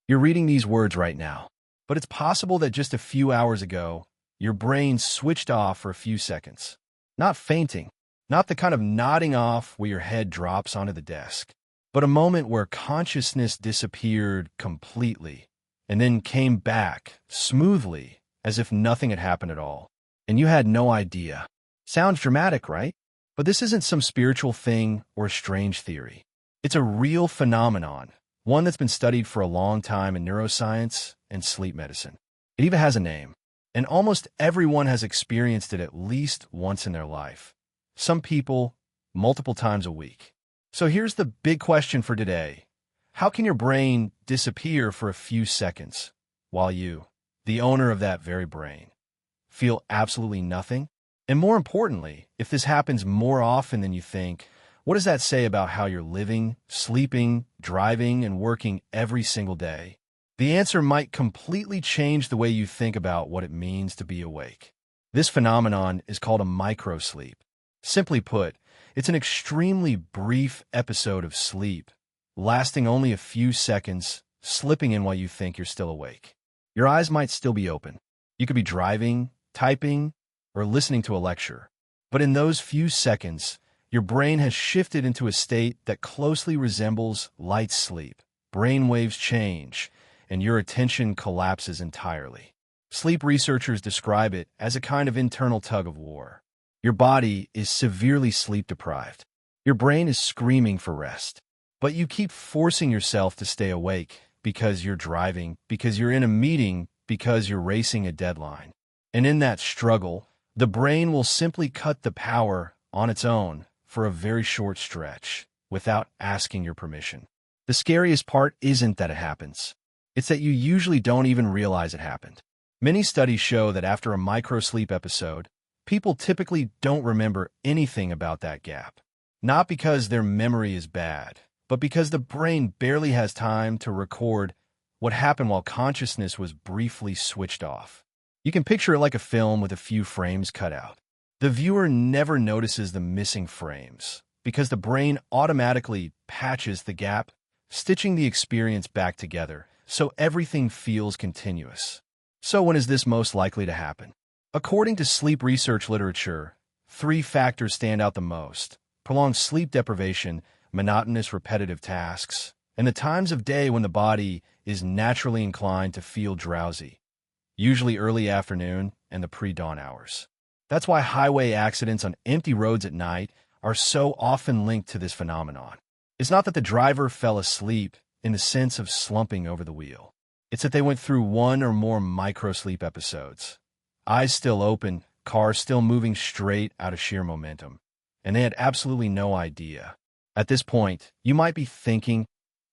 You're reading these words right now, but it's possible that just a few hours ago, your brain switched off for a few seconds. Not fainting, not the kind of nodding off where your head drops onto the desk, but a moment where consciousness disappeared completely and then came back smoothly as if nothing had happened at all. And you had no idea. Sounds dramatic, right? But this isn't some spiritual thing or a strange theory. It's a real phenomenon, one that's been studied for a long time in neuroscience and sleep medicine. It even has a name, and almost everyone has experienced it at least once in their life. Some people, multiple times a week. So here's the big question for today. How can your brain disappear for a few seconds while you, the owner of that very brain, feel absolutely nothing? And more importantly, if this happens more often than you think, what does that say about how you're living, sleeping, driving, and working every single day? The answer might completely change the way you think about what it means to be awake. This phenomenon is called a microsleep. Simply put, it's an extremely brief episode of sleep, lasting only a few seconds, slipping in while you think you're still awake. Your eyes might still be open. You could be driving, typing, or listening to a lecture. But in those few seconds, your brain has shifted into a state that closely resembles light sleep. Brain waves change, and your attention collapses entirely. Sleep researchers describe it as a kind of internal tug-of-war. Your body is severely sleep-deprived. Your brain is screaming for rest. But you keep forcing yourself to stay awake because you're driving, because you're in a meeting, because you're racing a deadline. And in that struggle, the brain will simply cut the power on its own for a very short stretch without asking your permission. The scariest part isn't that it happens. It's that you usually don't even realize it happened. Many studies show that after a microsleep episode, people typically don't remember anything about that gap. Not because their memory is bad, but because the brain barely has time to record what happened while consciousness was briefly switched off. You can picture it like a film with a few frames cut out. The viewer never notices the missing frames because the brain automatically patches the gap, stitching the experience back together so everything feels continuous. So when is this most likely to happen? According to sleep research literature, 3 factors stand out the most: prolonged sleep deprivation, monotonous repetitive tasks, and the times of day when the body is naturally inclined to feel drowsy, usually early afternoon and the pre-dawn hours. That's why highway accidents on empty roads at night are so often linked to this phenomenon. It's not that the driver fell asleep in the sense of slumping over the wheel. It's that they went through one or more microsleep episodes. Eyes still open, car still moving straight out of sheer momentum. And they had absolutely no idea. At this point, you might be thinking,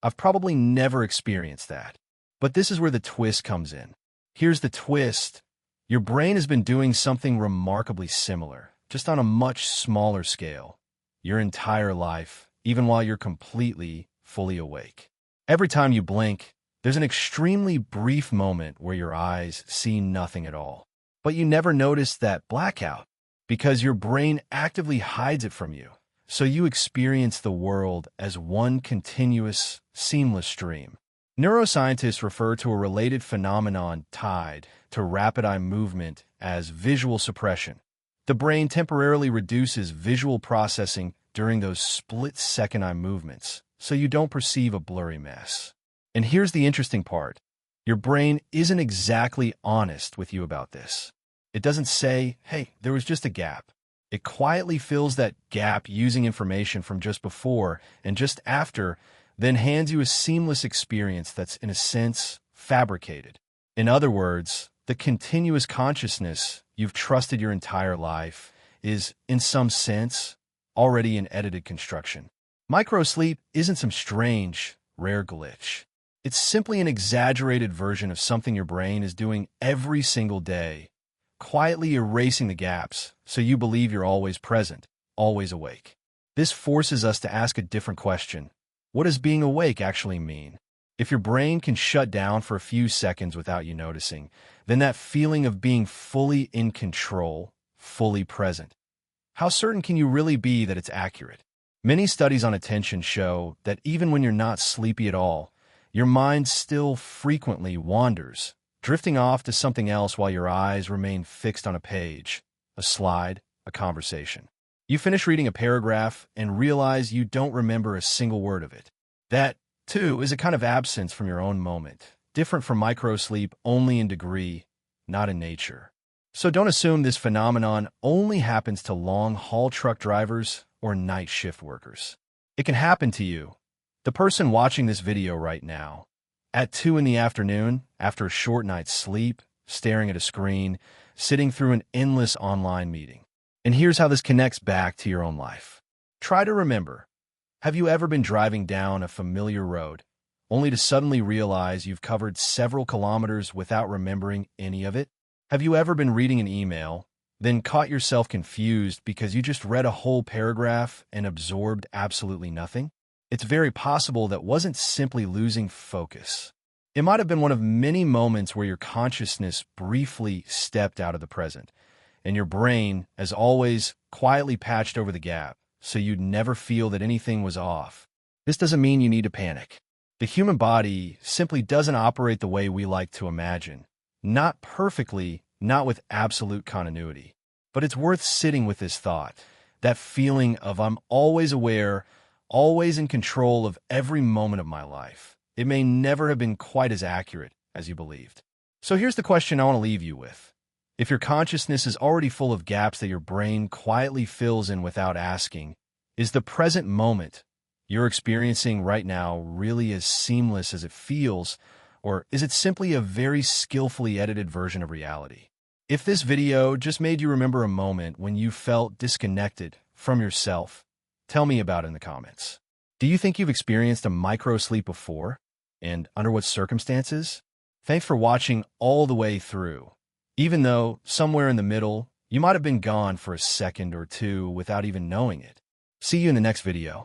I've probably never experienced that. But this is where the twist comes in. Here's the twist. Your brain has been doing something remarkably similar, just on a much smaller scale, your entire life, even while you're completely, fully awake. Every time you blink, there's an extremely brief moment where your eyes see nothing at all. But you never notice that blackout because your brain actively hides it from you. So you experience the world as one continuous, seamless stream. Neuroscientists refer to a related phenomenon tied to rapid eye movement as visual suppression. The brain temporarily reduces visual processing during those split-second eye movements, so you don't perceive a blurry mess. And here's the interesting part. Your brain isn't exactly honest with you about this. It doesn't say, hey, there was just a gap. It quietly fills that gap using information from just before and just after, then hands you a seamless experience that's, in a sense, fabricated. In other words, the continuous consciousness you've trusted your entire life is, in some sense, already an edited construction. Microsleep isn't some strange, rare glitch. It's simply an exaggerated version of something your brain is doing every single day, quietly erasing the gaps so you believe you're always present, always awake. This forces us to ask a different question. What does being awake actually mean? If your brain can shut down for a few seconds without you noticing, then that feeling of being fully in control, fully present, how certain can you really be that it's accurate? Many studies on attention show that even when you're not sleepy at all, Your mind still frequently wanders, drifting off to something else while your eyes remain fixed on a page, a slide, a conversation. You finish reading a paragraph and realize you don't remember a single word of it. That, too, is a kind of absence from your own moment, different from microsleep only in degree, not in nature. So don't assume this phenomenon only happens to long-haul truck drivers or night shift workers. It can happen to you, the person watching this video right now, at 2 in the afternoon, after a short night's sleep, staring at a screen, sitting through an endless online meeting. And here's how this connects back to your own life. Try to remember, have you ever been driving down a familiar road, only to suddenly realize you've covered several kilometers without remembering any of it? Have you ever been reading an email, then caught yourself confused because you just read a whole paragraph and absorbed absolutely nothing? It's very possible that wasn't simply losing focus. It might have been one of many moments where your consciousness briefly stepped out of the present, and your brain, as always, quietly patched over the gap, so you'd never feel that anything was off. This doesn't mean you need to panic. The human body simply doesn't operate the way we like to imagine. Not perfectly, not with absolute continuity. But it's worth sitting with this thought, that feeling of I'm always aware, always in control of every moment of my life. It may never have been quite as accurate as you believed. So here's the question I want to leave you with. If your consciousness is already full of gaps that your brain quietly fills in without asking, is the present moment you're experiencing right now really as seamless as it feels, or is it simply a very skillfully edited version of reality? If this video just made you remember a moment when you felt disconnected from yourself, tell me about it in the comments. Do you think you've experienced a microsleep before? And under what circumstances? Thanks for watching all the way through. Even though, somewhere in the middle, you might have been gone for a second or two without even knowing it. See you in the next video.